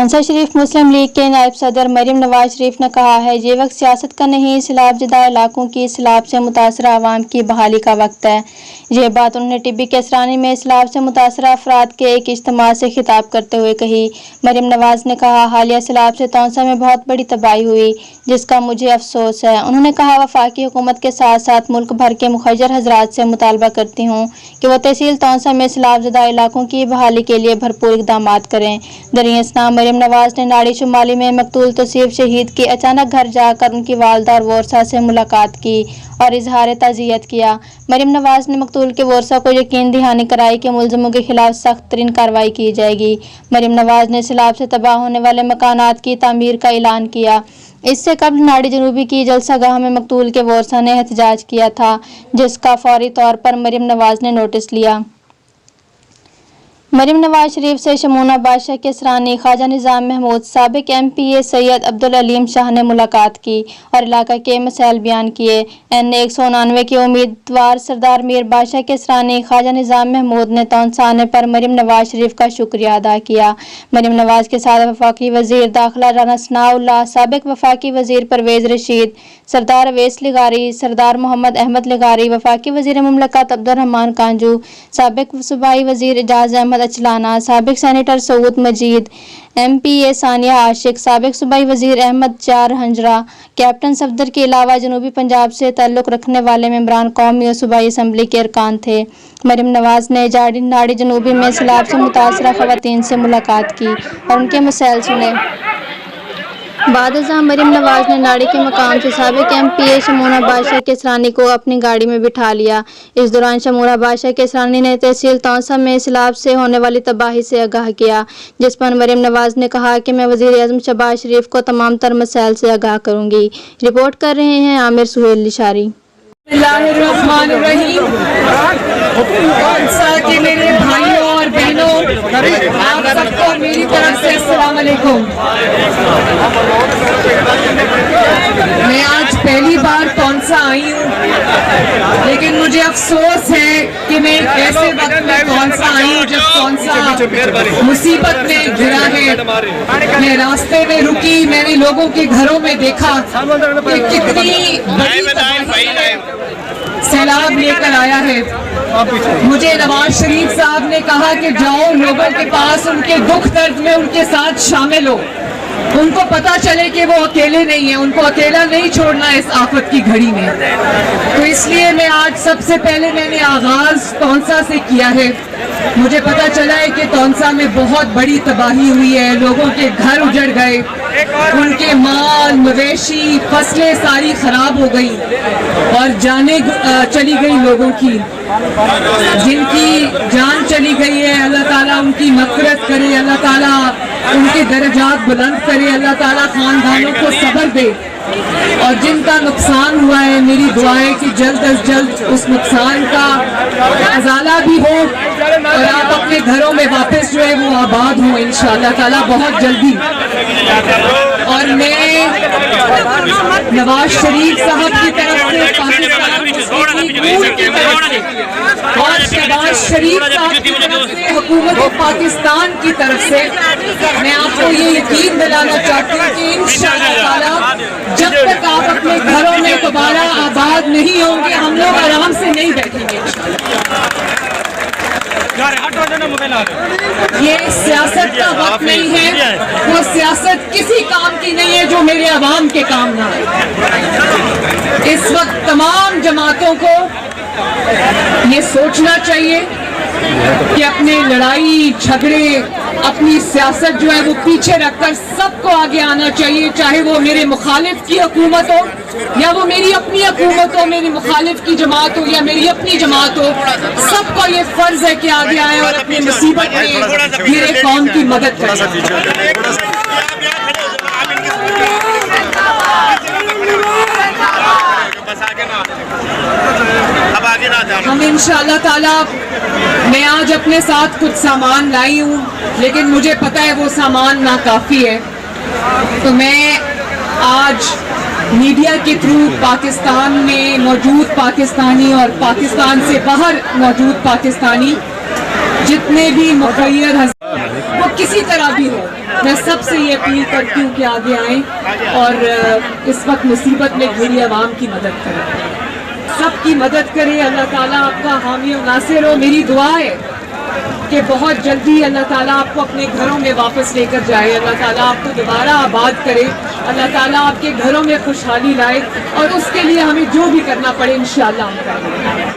पंसा शरीफ मुस्लिम league के नायब सदर मरीम नवाज शरीफ ने कहा है ये वक्त सियासत का नहीं, सैलाब-ज़दा इलाकों की सैलाब से मुतासरा अवाम की बहाली का वक्त है। ये बात उन्होंने टिब्बी केसरानी में सैलाब से मुतासरा अफराद के एक इज्तिमा से खिताब करते हुए कही। मरीम नवाज ने कहा, हालिया सैलाब से तौंसा में बहुत बड़ी तबाही हुई, जिसका मुझे अफसोस है। उन्होंने कहा, वफाकी हुकूमत के साथ साथ मुल्क भर के मुखर्रर हजरात से मुतालबा करती हूँ कि वो तहसील तौंसा में सैलाब-ज़दा इलाकों की बहाली के लिए भरपूर इक़दामात करें। दरिया मरीम नवाज ने नाड़ी शुमाली में मकतूल तौसीफ शहीद के अचानक घर जाकर उनकी वालदा और वोरसा से मुलाकात की और इजहार ताज़ियत किया। मरीम नवाज ने मकतूल के वोरसा को यकीन दहानी कराई कि मुलज़िमों के खिलाफ सख्त तरीन कार्रवाई की जाएगी। मरीम नवाज ने सैलाब से तबाह होने वाले मकानात की तामीर का ऐलान किया। इससे कबल नाड़ी जनूबी की जलसागाह में मकतूल के वोरसा ने एहतजाज किया था, जिसका फौरी तौर पर मरीम नवाज ने नोटिस लिया। मरीम नवाज शरीफ से शमूना बादशाह केसरानी, ख्वाजा निज़ाम महमूद, साबिक MPA सैयद अब्दुल अलीम शाह ने मुलाकात की और इलाका के मसाइल बयान किए। NA 199 के उम्मीदवार सरदार मीर बादशाह केसरानी, ख्वाजा निज़ाम महमूद ने तौंसा आने पर मरीम नवाज शरीफ का शुक्रिया अदा किया। मरीम नवाज के साथ वफाकी वजीर दाखिला राना सनाउल्लाह, साबिक वफाकी वजीर परवेज रशीद, सरदार अवैस लिगारी, सरदार मोहम्मद अहमद लिगारी, वफाकी वजीर मुमलकत अब्दुर्रहमान कांजू, साबिक सूबाई वजीर एजाज अहमद अचलाना, साबिक सेनेटर सऊद मजीद, MPA सानिया आशिक, साबिक सूबाई वजीर अहमद चार हंजरा, कैप्टन सफदर के अलावा जनूबी पंजाब से ताल्लुक़ रखने वाले मेंबरान कौमी और सूबाई असम्बली के अरकान थे। मरीम नवाज ने नाड़ी जनूबी में सैलाब से मुतासरा ख़वातीन से मुलाकात की और उनके मसाइल सुने। बादशाह मरीम नवाज ने नाड़ी के मकाम से साबिक MPA शमूना बादशाह केसरानी को अपनी गाड़ी में बिठा लिया। इस दौरान शमूना बादशाह केसरानी ने तहसील तौंसा में सैलाब से होने वाली तबाही से आगाह किया, जिस पर मरीम नवाज ने कहा कि मैं वज़ीर आज़म शहबाज शरीफ को तमाम तर मसाइल से आगाह करूँगी। रिपोर्ट कर रहे हैं आमिर सुहेल लिशारी। के मेरे भाइयों और बहनों, आप सबको मेरी तरफ से अस्सलाम वालेकुम। मैं आज पहली बार तौंसा आई हूँ, लेकिन मुझे अफसोस है कि मैं एक ऐसे वक्त में तौंसा आई हूँ जब तौंसा मुसीबत में घिरा है। मैं रास्ते में रुकी, मैंने लोगों के घरों में देखा कि कितनी बड़ी सैलाब लेकर आया है। मुझे नवाज शरीफ साहब ने कहा कि जाओ लोगों के पास, उनके दुख दर्द में उनके साथ शामिल हो, उनको पता चले कि वो अकेले नहीं है, उनको अकेला नहीं छोड़ना इस आफत की घड़ी में। तो इसलिए मैं आज सबसे पहले मैंने आगाज तौंसा से किया है। मुझे पता चला है कि तौंसा में बहुत बड़ी तबाही हुई है, लोगों के घर उजड़ गए, उनके माल मवेशी फसलें सारी खराब हो गई और जाने चली गई लोगों की, जिनकी जान चली गई है। अल्लाह ताला उनकी मग़फ़िरत करे, अल्लाह ताला उनके दर्जात बुलंद करे, अल्लाह ताला खानदानों को सब्र दे। और जिनका नुकसान हुआ है, मेरी दुआ है कि जल्द अज जल्द उस नुकसान का अज़ाला भी हो और आप अपने घरों में वापस जो है वो आबाद हो इंशाअल्लाह ताला बहुत जल्दी। और मैं नवाज शरीफ साहब की तरफ से, पाकिस्तान की तरफ से और शहबाज शरीफ साहब की तरफ से, हुकूमत पाकिस्तान की तरफ से मैं आपको ये यकीन दिलाना चाहती हूँ कि इंशाअल्लाह ताला जब तक आप अपने घरों में दोबारा आबाद नहीं होंगे, हम लोग आराम से नहीं बैठेंगे। ये सियासत का वक्त नहीं है, वो सियासत किसी काम की नहीं है जो मेरे अवाम के काम ना है। इस वक्त तमाम जमातों को ये सोचना चाहिए कि अपने लड़ाई झगड़े, अपनी सियासत जो है वो पीछे रखकर सबको आगे आना चाहिए, चाहे वो मेरे मुखालिफ की हुकूमत हो या वो मेरी अपनी हुकूमत हो, मेरी मुखालिफ की जमात हो या मेरी अपनी जमात हो। सबको ये फर्ज है कि आगे आए और अपनी मुसीबत में मेरे कौम की मदद करें। हम इंशाअल्लाह ताला, मैं आज अपने साथ कुछ सामान लाई हूँ, लेकिन मुझे पता है वो सामान नाकाफी है। तो मैं आज मीडिया के थ्रू पाकिस्तान में मौजूद पाकिस्तानी और पाकिस्तान से बाहर मौजूद पाकिस्तानी जितने भी मुखर्रर वो کسی طرح بھی ہو، میں سب سے یہ اپیل کرتی ہوں کہ آگے آئیں اور اس وقت مصیبت میں گھری عوام کی مدد کریں، سب کی مدد کریں. اللہ تعالیٰ آپ کا حامی و ناصر ہو. میری دعا ہے کہ بہت جلدی اللہ تعالیٰ آپ کو اپنے گھروں میں واپس لے کر جائے، اللہ تعالیٰ آپ کو دوبارہ آباد کرے، اللہ تعالیٰ آپ کے گھروں میں خوشحالی لائے، اور اس کے لیے ہمیں جو بھی کرنا پڑے انشاءاللہ ہم کریں گے.